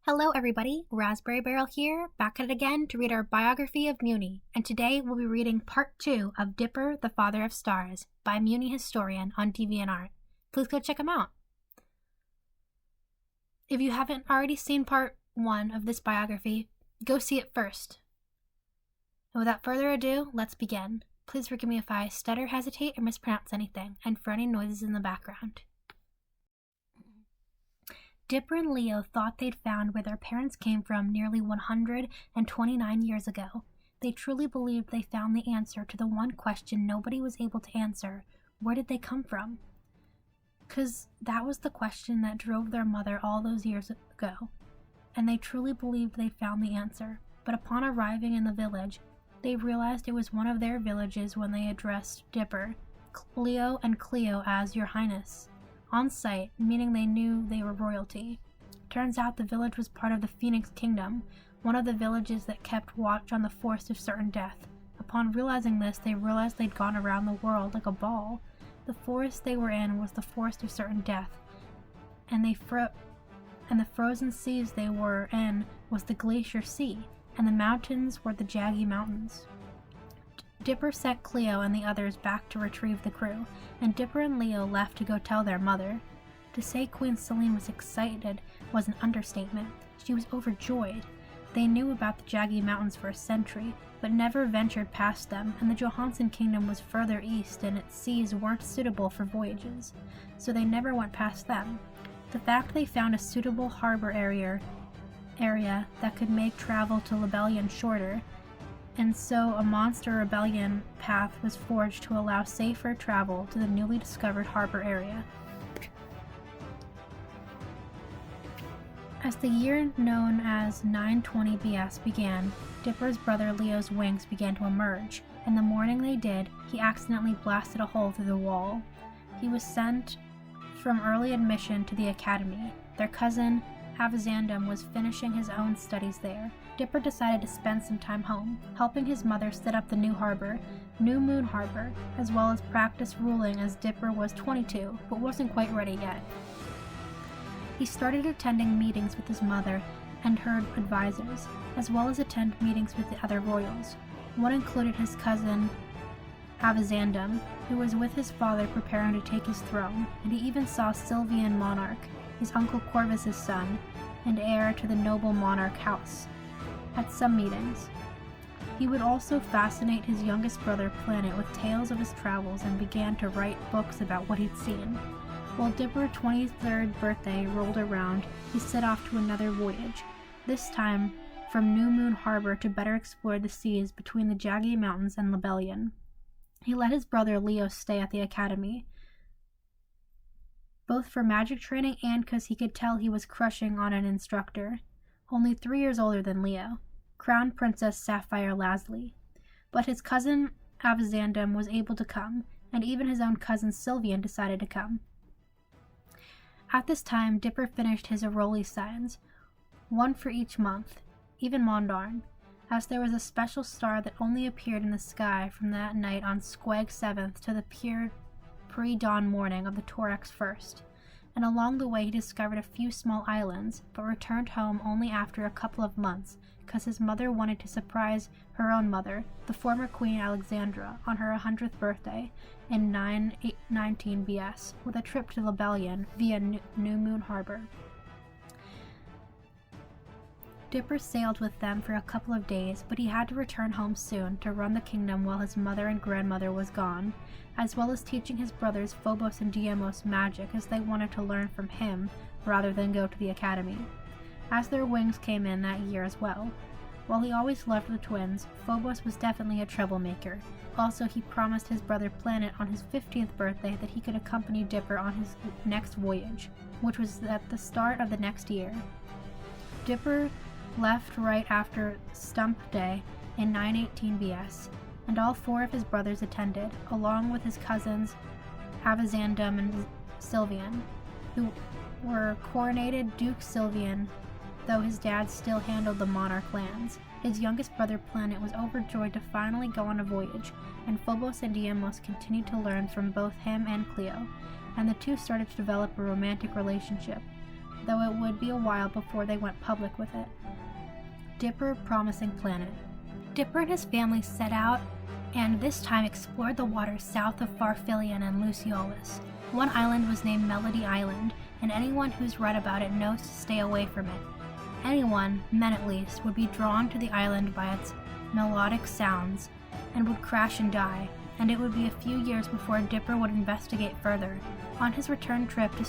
Hello everybody, Raspberry Barrel here, back at it again to read our Biography of Mewni, and today we'll be reading Part 2 of Dipper, the Father of Stars by MewniHistorian on DeviantArt. Please go check them out. If you haven't already seen Part 1 of this biography, go see it first. And without further ado, let's begin. Please forgive me if I stutter, hesitate, or mispronounce anything, and for any noises in the background. Dipper and Leo thought they'd found where their parents came from nearly 129 years ago. They truly believed they found the answer to the one question nobody was able to answer: where did they come from? 'Cause that was the question that drove their mother all those years ago, and they truly believed they'd found the answer. But upon arriving in the village, they realized it was one of their villages when they addressed Dipper, Leo, and Cleo as Your Highness. On sight, meaning they knew they were royalty. Turns out the village was part of the Phoenix Kingdom, one of the villages that kept watch on the forest of certain death. Upon realizing this, they realized they'd gone around the world like a ball. The forest they were in was the forest of certain death, and the frozen seas they were in was the Glacier Sea, and the mountains were the Jaggy Mountains. Dipper sent Cleo and the others back to retrieve the crew, and Dipper and Leo left to go tell their mother. To say Queen Celine was excited was an understatement. She was overjoyed. They knew about the Jaggy Mountains for a century, but never ventured past them, and the Johansen Kingdom was further east and its seas weren't suitable for voyages, so they never went past them. The fact they found a suitable harbor area that could make travel to Lebellion shorter, and so a monster rebellion path was forged to allow safer travel to the newly discovered harbor area. As the year known as 920 BS began, Dipper's brother Leo's wings began to emerge, and the morning they did, he accidentally blasted a hole through the wall. He was sent from early admission to the academy. Their cousin, Avizandum, was finishing his own studies there. Dipper decided to spend some time home, helping his mother set up the new harbor, New Moon Harbor, as well as practice ruling, as Dipper was 22, but wasn't quite ready yet. He started attending meetings with his mother and her advisors, as well as attend meetings with the other royals. One included his cousin Avizandum, who was with his father preparing to take his throne, and he even saw Sylvian Monarch, his uncle Corvus's son, and heir to the noble monarch house, at some meetings. He would also fascinate his youngest brother Planet with tales of his travels and began to write books about what he'd seen. While Dipper's 23rd birthday rolled around, he set off to another voyage, this time from New Moon Harbor to better explore the seas between the Jaggy Mountains and Lebellion. He let his brother Leo stay at the academy, both for magic training and because he could tell he was crushing on an instructor, only 3 years older than Leo, Crown Princess Sapphire Lasley. But his cousin Avizandum was able to come, and even his own cousin Sylvian decided to come. At this time, Dipper finished his Aroli signs, one for each month, even Mondarn, as there was a special star that only appeared in the sky from that night on Squeg 7th to the pre-dawn morning of the Torax 1st, and along the way he discovered a few small islands, but returned home only after a couple of months, because his mother wanted to surprise her own mother, the former Queen Alexandra, on her 100th birthday in 919 BS, with a trip to Lebellion via New Moon Harbor. Dipper sailed with them for a couple of days, but he had to return home soon to run the kingdom while his mother and grandmother was gone, as well as teaching his brothers Phobos and Deimos magic, as they wanted to learn from him rather than go to the academy, as their wings came in that year as well. While he always loved the twins, Phobos was definitely a troublemaker. Also, he promised his brother Planet on his 50th birthday that he could accompany Dipper on his next voyage, which was at the start of the next year. Dipper left right after Stump Day in 918 BS, and all 4 of his brothers attended, along with his cousins Avizandum and Sylvian, who were coronated Duke Sylvian, though his dad still handled the monarch lands. His youngest brother Planet was overjoyed to finally go on a voyage, and Phobos and Deimos continued to learn from both him and Cleo, and the two started to develop a romantic relationship. though it would be a while before they went public with it. Dipper, promising planet. Dipper and his family set out and this time explored the waters south of Pharphilion and Luciolis. One island was named Melody Island, and anyone who's read about it knows to stay away from it. Anyone, men at least, would be drawn to the island by its melodic sounds and would crash and die, and it would be a few years before Dipper would investigate further. On his return trip, the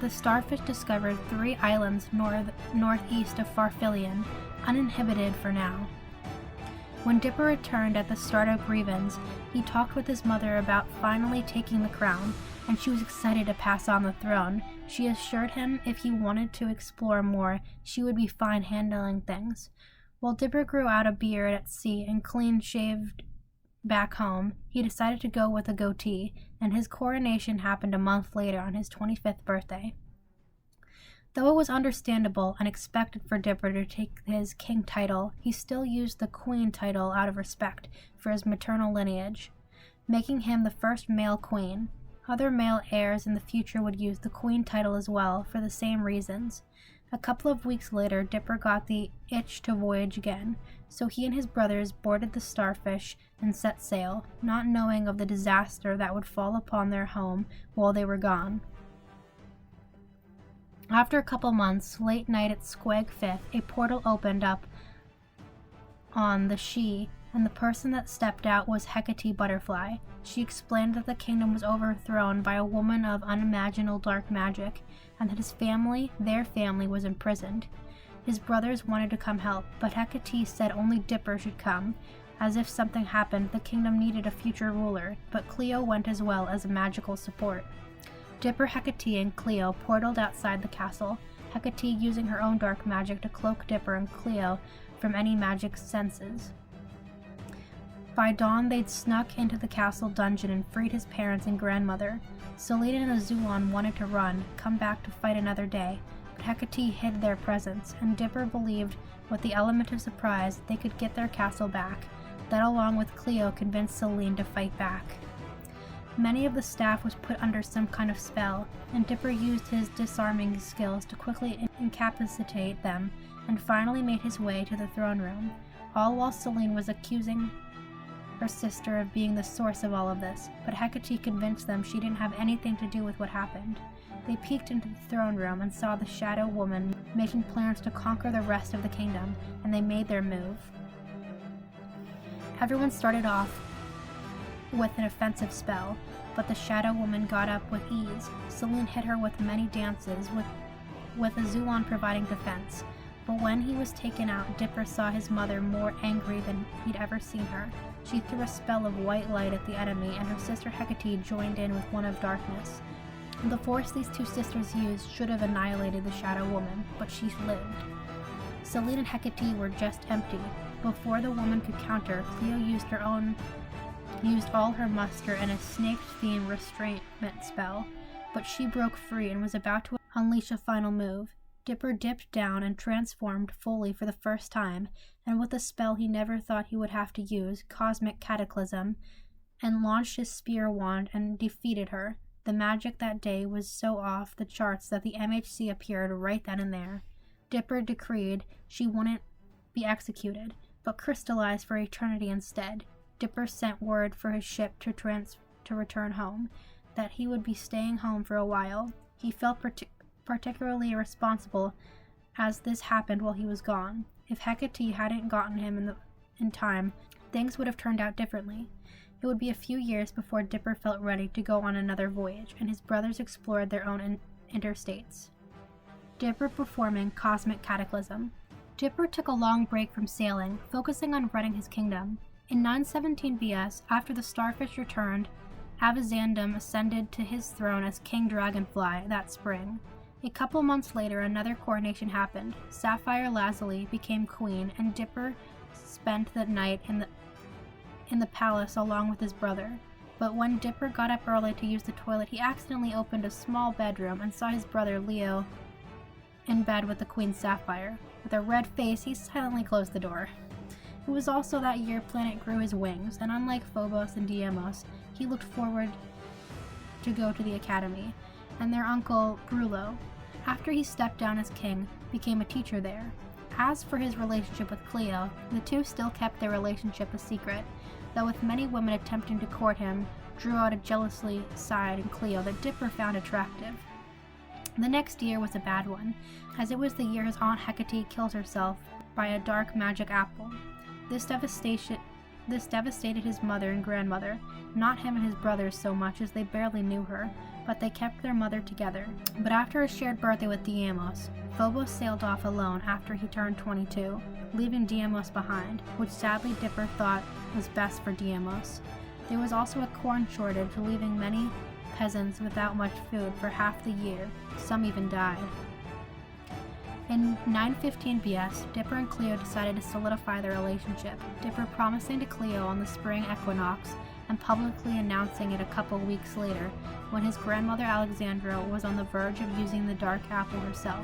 Starfish discovered 3 islands northeast of Pharphilion, uninhabited for now. When Dipper returned at the start of Grievance, he talked with his mother about finally taking the crown, and she was excited to pass on the throne. She assured him if he wanted to explore more, she would be fine handling things. While Dipper grew out a beard at sea and clean-shaved back home, he decided to go with a goatee, and his coronation happened a month later on his 25th birthday. Though it was understandable and expected for Dipper to take his king title, he still used the queen title out of respect for his maternal lineage, making him the first male queen. Other male heirs in the future would use the queen title as well for the same reasons. A couple of weeks later, Dipper got the itch to voyage again, so he and his brothers boarded the Starfish and set sail, not knowing of the disaster that would fall upon their home while they were gone. After a couple months, late night at Squag 5th, a portal opened up on the She, and the person that stepped out was Hecate Butterfly. She explained that the kingdom was overthrown by a woman of unimaginable dark magic, and that their family, was imprisoned. His brothers wanted to come help, but Hecate said only Dipper should come. As if something happened, the kingdom needed a future ruler, but Cleo went as well as a magical support. Dipper, Hecate, and Cleo portaled outside the castle, Hecate using her own dark magic to cloak Dipper and Cleo from any magic senses. By dawn, they'd snuck into the castle dungeon and freed his parents and grandmother. Selene and Azulon wanted to run, come back to fight another day, but Hecate hid their presence, and Dipper believed, with the element of surprise, they could get their castle back. That, along with Cleo, convinced Selene to fight back. Many of the staff was put under some kind of spell, and Dipper used his disarming skills to quickly incapacitate them, and finally made his way to the throne room, all while Selene was accusing her sister of being the source of all of this, but Hecate convinced them she didn't have anything to do with what happened. They peeked into the throne room and saw the Shadow Woman making plans to conquer the rest of the kingdom, and they made their move. Everyone started off with an offensive spell, but the Shadow Woman got up with ease. Selene hit her with many dances, with Azulon providing defense. But when he was taken out, Dipper saw his mother more angry than he'd ever seen her. She threw a spell of white light at the enemy, and her sister Hecate joined in with one of darkness. The force these two sisters used should have annihilated the Shadow Woman, but she lived. Selene and Hecate were just empty. Before the woman could counter, Cleo used all her muster in a snake-themed restrainment spell, but she broke free and was about to unleash a final move. Dipper dipped down and transformed fully for the first time, and with a spell he never thought he would have to use, Cosmic Cataclysm, and launched his spear wand and defeated her. The magic that day was so off the charts that the MHC appeared right then and there. Dipper decreed she wouldn't be executed, but crystallized for eternity instead. Dipper sent word for his ship to return home, that he would be staying home for a while. He felt particularly irresponsible as this happened while he was gone. If Hecate hadn't gotten him in time, things would have turned out differently. It would be a few years before Dipper felt ready to go on another voyage, and his brothers explored their own interstates. Dipper performing Cosmic Cataclysm. Dipper took a long break from sailing, focusing on running his kingdom. In 917 BS, after the Starfish returned, Avizandum ascended to his throne as King Dragonfly that spring. A couple months later, another coronation happened. Sapphire Lazuli became queen, and Dipper spent the night in the palace along with his brother. But when Dipper got up early to use the toilet, he accidentally opened a small bedroom and saw his brother Leo in bed with the Queen Sapphire. With a red face, he silently closed the door. It was also that year Planet grew his wings, and unlike Phobos and Deimos, he looked forward to go to the academy. and their uncle Brullo, after he stepped down as king, became a teacher there. As for his relationship with Cleo, the two still kept their relationship a secret, though with many women attempting to court him, drew out a jealousy side in Cleo that Dipper found attractive. The next year was a bad one, as it was the year his Aunt Hecate killed herself by a dark magic apple. This devastated his mother and grandmother, not him and his brothers so much as they barely knew her, but they kept their mother together. But after a shared birthday with Deimos, Phobos sailed off alone after he turned 22, leaving Deimos behind, which sadly Dipper thought was best for Deimos. There was also a corn shortage, leaving many peasants without much food for half the year. Some even died. In 915 BS, Dipper and Cleo decided to solidify their relationship, Dipper promising to Cleo on the spring equinox and publicly announcing it a couple weeks later, when his grandmother Alexandra was on the verge of using the dark apple herself.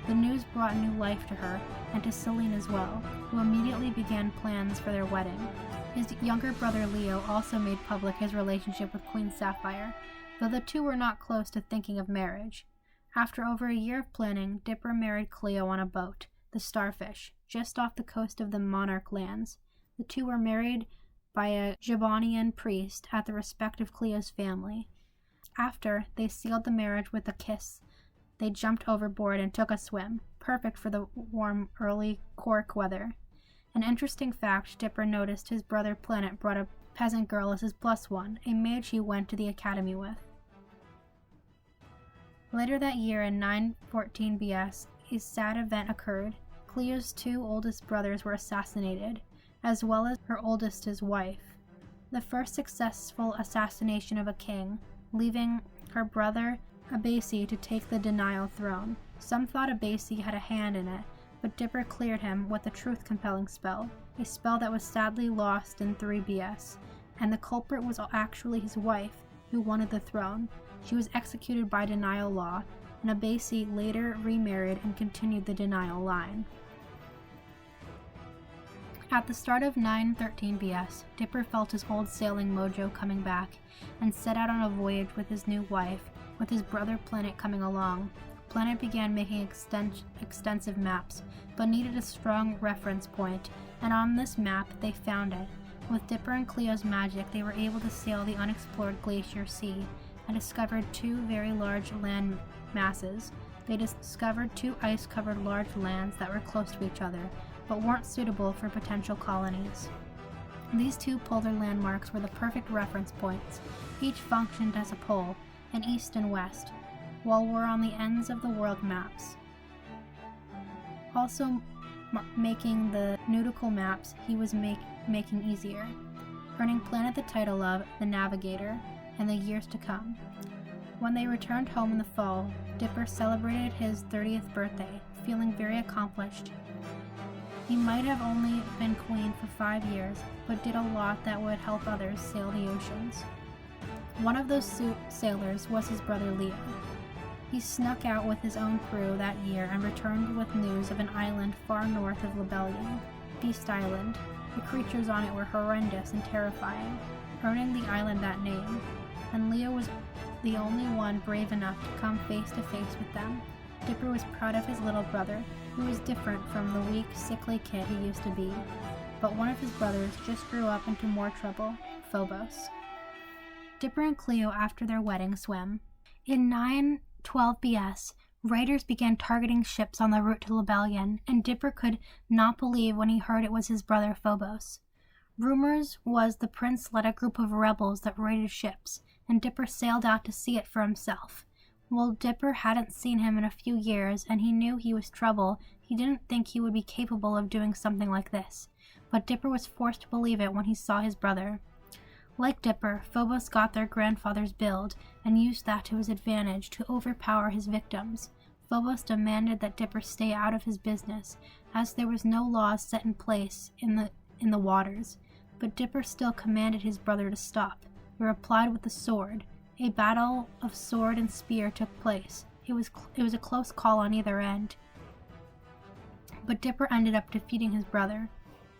The news brought new life to her, and to Selene as well, who immediately began plans for their wedding. His younger brother Leo also made public his relationship with Queen Sapphire, though the two were not close to thinking of marriage. After over a year of planning, Dipper married Cleo on a boat, the Starfish, just off the coast of the Monarch lands. The two were married by a Jabonian priest at the respect of Cleo's family. After, they sealed the marriage with a kiss. They jumped overboard and took a swim, perfect for the warm early Cork weather. An interesting fact, Dipper noticed his brother Planet brought a peasant girl as his +1, a mage he went to the academy with. Later that year in 914 BS, a sad event occurred. Cleo's two oldest brothers were assassinated, as well as her oldest, his wife. The first successful assassination of a king, leaving her brother Abasi to take the denial throne. Some thought Abasi had a hand in it, but Dipper cleared him with a truth-compelling spell, a spell that was sadly lost in 3 BS, and the culprit was actually his wife, who wanted the throne. She was executed by denial law, and Abasi later remarried and continued the denial line. At the start of 913 BS, Dipper felt his old sailing mojo coming back, and set out on a voyage with his new wife, with his brother Planet coming along. Planet began making extensive maps, but needed a strong reference point, and on this map they found it. With Dipper and Cleo's magic, they were able to sail the unexplored Glacier Sea, and discovered 2 very large land masses. They discovered 2 ice-covered large lands that were close to each other, but weren't suitable for potential colonies. These 2 polar landmarks were the perfect reference points. Each functioned as a pole, an east and west, while were on the ends of the world maps. Also making the nautical maps he was making easier, earning Planet the title of the Navigator in the years to come. When they returned home in the fall, Dipper celebrated his 30th birthday, feeling very accomplished. He might have only been queen for 5 years, but did a lot that would help others sail the oceans. One of those sailors was his brother Leo. He snuck out with his own crew that year and returned with news of an island far north of Libellion, Beast Island. The creatures on it were horrendous and terrifying, earning the island that name, and Leo was the only one brave enough to come face to face with them. Dipper was proud of his little brother, who was different from the weak, sickly kid he used to be. But one of his brothers just grew up into more trouble, Phobos. Dipper and Cleo, after their wedding, swim. In 912 BS, raiders began targeting ships on the route to Libellion, and Dipper could not believe when he heard it was his brother Phobos. Rumors was the prince led a group of rebels that raided ships, and Dipper sailed out to see it for himself. While Dipper hadn't seen him in a few years and he knew he was trouble, he didn't think he would be capable of doing something like this. But Dipper was forced to believe it when he saw his brother. Like Dipper, Phobos got their grandfather's build and used that to his advantage to overpower his victims. Phobos demanded that Dipper stay out of his business, as there was no laws set in place in the waters. But Dipper still commanded his brother to stop. He replied with the sword. A battle of sword and spear took place. It was a close call on either end, but Dipper ended up defeating his brother.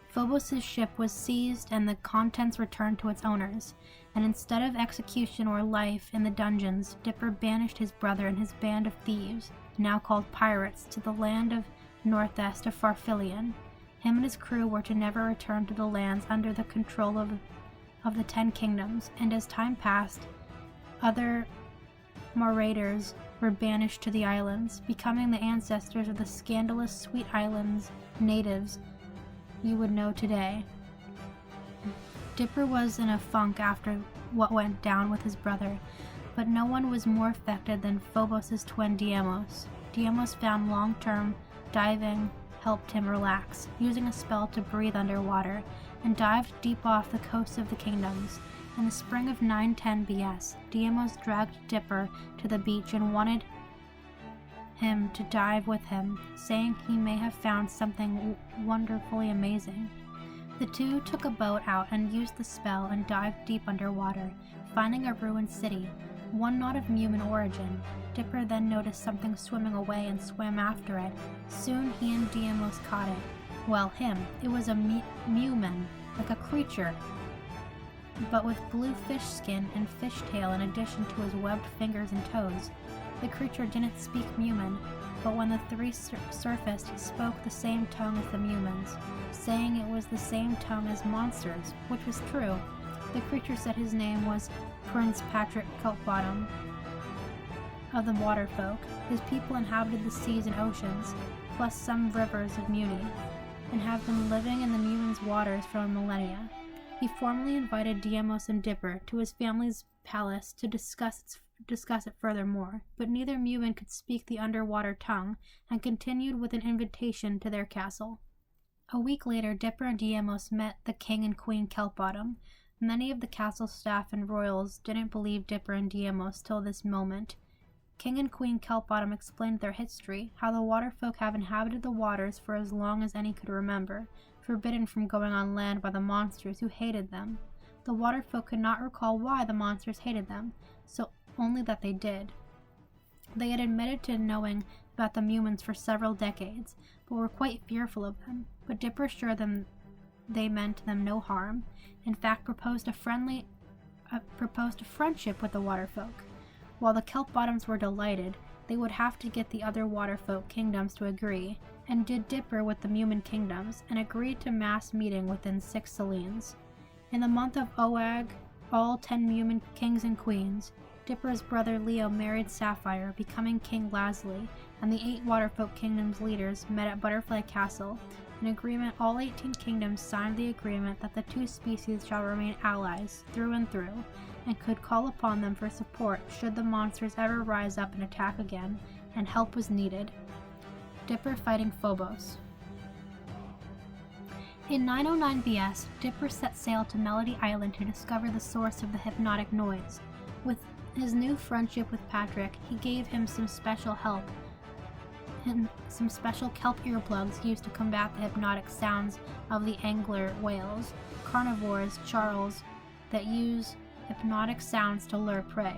Phobos' ship was seized and the contents returned to its owners, and instead of execution or life in the dungeons, Dipper banished his brother and his band of thieves, now called pirates, to the land of northeast of Farfillion. Him and his crew were to never return to the lands under the control of the 10 kingdoms, and as time passed, other marauders were banished to the islands, becoming the ancestors of the scandalous Sweet Islands natives you would know today. Dipper was in a funk after what went down with his brother, but no one was more affected than Phobos' twin Deimos. Deimos found long-term diving helped him relax, using a spell to breathe underwater, and dived deep off the coast of the kingdoms. In the spring of 910 BS, Deimos dragged Dipper to the beach and wanted him to dive with him, saying he may have found something wonderfully amazing. The two took a boat out and used the spell and dived deep underwater, finding a ruined city, one not of Mewman origin. Dipper then noticed something swimming away and swam after it. Soon he and Deimos caught it. Well, him. It was a Mewman, like a creature, but with blue fish skin and fish tail in addition to his webbed fingers and toes. The creature didn't speak Mewman, but when the three surfaced, he spoke the same tongue as the Mewmans, saying it was the same tongue as monsters, which was true. The creature said his name was Prince Patrick Kelpbottom of the Waterfolk. His people inhabited the seas and oceans, plus some rivers of Mewni, and have been living in the Mewman's waters for millennia. He formally invited Deimos and Dipper to his family's palace to discuss it furthermore, but neither Mewman could speak the underwater tongue, and continued with an invitation to their castle. A week later, Dipper and Deimos met the King and Queen Kelpbottom. Many of the castle staff and royals didn't believe Dipper and Deimos till this moment. King and Queen Kelpbottom explained their history, how the waterfolk have inhabited the waters for as long as any could remember, forbidden from going on land by the monsters who hated them. The waterfolk could not recall why the monsters hated them, so only that they did. They had admitted to knowing about the Mewmans for several decades, but were quite fearful of them. But Dipper assured them they meant them no harm. In fact, proposed a friendship with the waterfolk. While the Kelpbottoms were delighted, they would have to get the other waterfolk kingdoms to agree, and did Dipper with the Mewman kingdoms, and agreed to mass meeting within 6 Selines. In the month of Oag, all 10 Mewman kings and queens, Dipper's brother Leo married Sapphire, becoming King Lasley, and the 8 waterfolk kingdoms leaders met at Butterfly Castle. In agreement, all 18 kingdoms signed the agreement that the 2 species shall remain allies through and through, and could call upon them for support should the monsters ever rise up and attack again, and help was needed. Dipper fighting Phobos. In 909 BS, Dipper set sail to Melody Island to discover the source of the hypnotic noise. With his new friendship with Patrick, he gave him some special help and some special kelp earplugs used to combat the hypnotic sounds of the angler whales, carnivores Charles, that use hypnotic sounds to lure prey.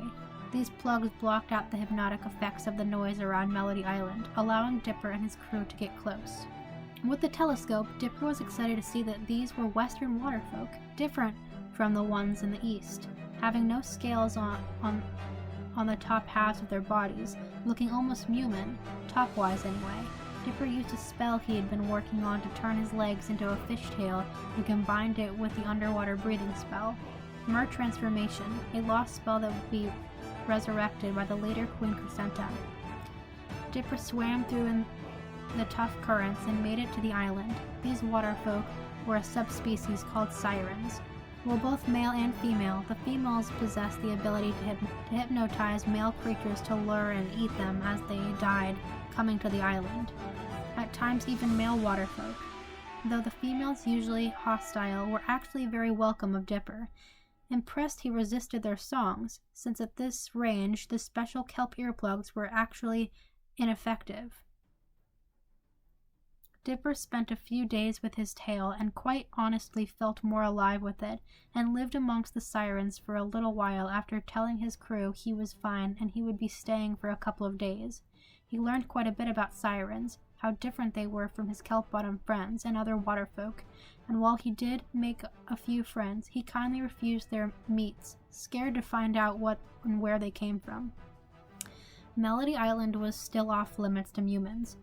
These plugs blocked out the hypnotic effects of the noise around Melody Island, allowing Dipper and his crew to get close. With the telescope, Dipper was excited to see that these were western waterfolk, different from the ones in the east, having no scales on the top halves of their bodies, looking almost Mewman, top-wise anyway. Dipper used a spell he had been working on to turn his legs into a fishtail and combined it with the underwater breathing spell. Mer Transformation, a lost spell that would be resurrected by the later Queen Crescenta. Dipper swam through in the tough currents and made it to the island. These waterfolk were a subspecies called sirens. While both male and female, the females possess the ability to hypnotize male creatures to lure and eat them as they died coming to the island. At times even male waterfolk, though the females, usually hostile, were actually very welcome of Dipper. Impressed, he resisted their songs, since at this range the special kelp earplugs were actually ineffective. Dipper spent a few days with his tail and quite honestly felt more alive with it, and lived amongst the sirens for a little while after telling his crew he was fine and he would be staying for a couple of days. He learned quite a bit about sirens, how different they were from his kelp-bottom friends and other waterfolk, and while he did make a few friends, he kindly refused their meats, scared to find out what and where they came from. Melody Island was still off limits to humans.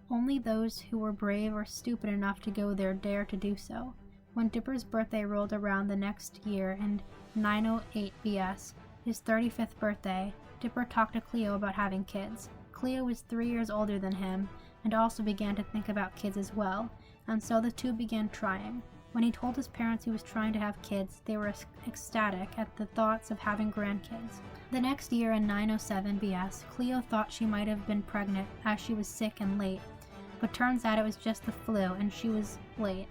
Only those who were brave or stupid enough to go there dared to do so. When Dipper's birthday rolled around the next year in 908 BS, his 35th birthday, Dipper talked to Cleo about having kids. Cleo was 3 years older than him and also began to think about kids as well, and so the two began trying. When he told his parents he was trying to have kids, they were ecstatic at the thoughts of having grandkids. The next year in 907 BS, Cleo thought she might have been pregnant as she was sick and late, but turns out it was just the flu and she was late.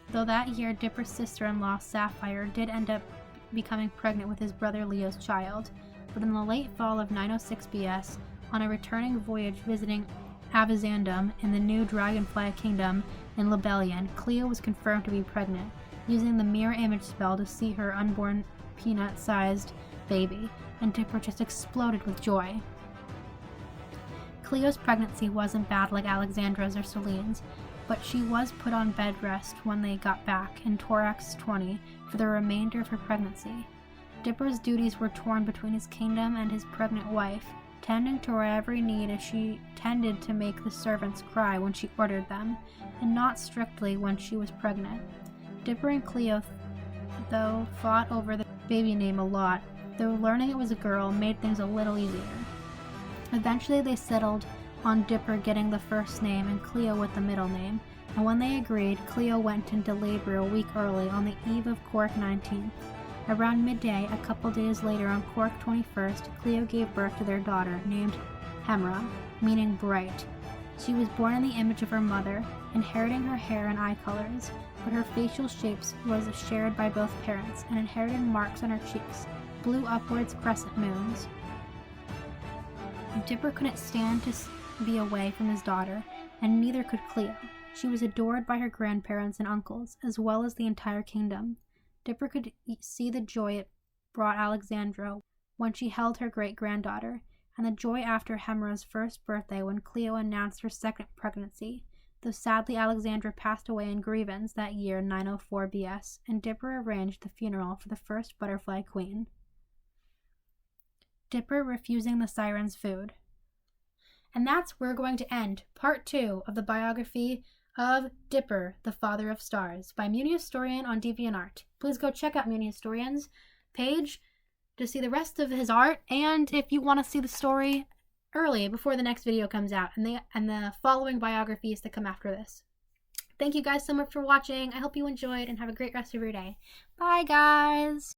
Though that year Dipper's sister-in-law Sapphire did end up becoming pregnant with his brother Leo's child, but in the late fall of 906 BS, on a returning voyage visiting Avizandum in the new Dragonfly Kingdom in Libellion, Cleo was confirmed to be pregnant, using the mirror image spell to see her unborn peanut-sized baby, and Dipper just exploded with joy. Cleo's pregnancy wasn't bad like Alexandra's or Celine's, but she was put on bed rest when they got back in Thorax 20 for the remainder of her pregnancy. Dipper's duties were torn between his kingdom and his pregnant wife, tending to her every need as she tended to make the servants cry when she ordered them, and not strictly when she was pregnant. Dipper and Cleo, though, fought over the baby name a lot, though learning it was a girl made things a little easier. Eventually they settled on Dipper getting the first name and Cleo with the middle name, and when they agreed, Cleo went into labor a week early on the eve of Cork 19th. Around midday, a couple days later on Cork 21st, Cleo gave birth to their daughter, named Hemra, meaning bright. She was born in the image of her mother, inheriting her hair and eye colors, but her facial shapes was shared by both parents, and inherited marks on her cheeks, blue upwards crescent moons. Dipper couldn't stand to be away from his daughter, and neither could Cleo. She was adored by her grandparents and uncles, as well as the entire kingdom. Dipper could see the joy it brought Alexandra when she held her great-granddaughter, and the joy after Hemra's first birthday when Cleo announced her second pregnancy, though sadly Alexandra passed away in grievance that year in 904 BS, and Dipper arranged the funeral for the first butterfly queen. Dipper refusing the siren's food. And that's where we're going to end part 2 of the biography of Dipper, the Father of Stars, by MewniHistorian on DeviantArt. Please go check out MewniHistorian's page to see the rest of his art, and if you want to see the story early before the next video comes out, and the following biographies that come after this. Thank you guys so much for watching. I hope you enjoyed, and have a great rest of your day. Bye, guys!